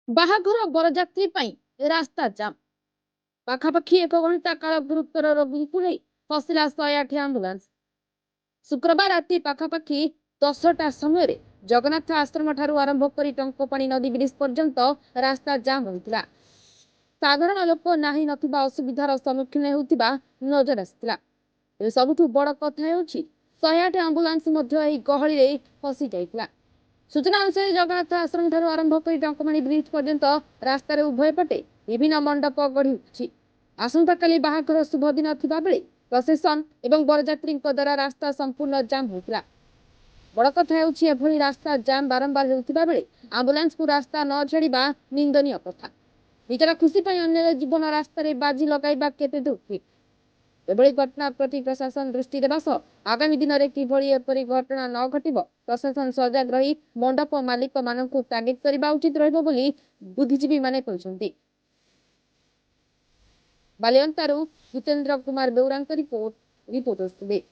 ବାହାଘର ବରଯାତ୍ରୀ ପାଇଁ ରାସ୍ତା ଜାମ୍। ପାଖାପାଖି 1 ଘଣ୍ଟା କାଳ ଗୁରୁତର ରୋଗୀଙ୍କୁ ନେଇ ଫସିଲା 108 ଆମ୍ବୁଲାନ୍ସ। ଶୁକ୍ରବାର ରାତି ପାଖାପାଖି 10ଟା ସମୟରେ ଜଗନ୍ନାଥ ଆଶ୍ରମ ଠାରୁ ଆରମ୍ଭ କରି ଟଙ୍କପାଣି ନଦୀ ବ୍ରିଜ ପର୍ଯ୍ୟନ୍ତ ରାସ୍ତା ଜାମ୍ ହୋଇଥିଲା। ସାଧାରଣ ଲୋକ ନାହିଁ ନଥିବା ଅସୁବିଧାର ସମ୍ମୁଖୀନ ହେଉଥିବା ନଜର ଆସିଥିଲା। ଏବେ ସବୁଠୁ ବଡ଼ କଥା ହେଉଛି 108 ଆମ୍ବୁଲାନ୍ସ ମଧ୍ୟ ଏହି ଗହଳିରେ ଫସି ଯାଇଥିଲା। सूचना अनुसार जगन्नाथ आश्रम ठारू आरंभ कर टंकमाणी ब्रिज पर्यंत रास्तार उभय पटे विभिन्न मंडप गढ़ी उठिछि। आसंता काली बाहाघर शुभ दिन थिबा बेले प्रसेसन एवं बरयात्री द्वारा रास्ता संपूर्ण जाम होइतिला। बड़ कथा हेउछि एभली रास्ता जाम बारंबार हेउथिबा बेले आम्बुलांस को रास्ता न छाड़िबा निंदनीय कथा। निजर खुशी पई अन्य जीवन रास्तार बाजी लगाइबा केते दुःखी। एभली घटना प्रति प्रशासन दृष्टि देवा सह आगामी दिन में किभली एपरी घटना न घटिब प्रशासन सजग रही मंडप मालिक मानकु तागिद करबा उचित रहइबो बोली बुद्धिजीवी माने कहउछन्ति। बालियंतारू जितेंद्र कुमार बेउरांक रिपोर्ट रिपोर्टर्स टुडे।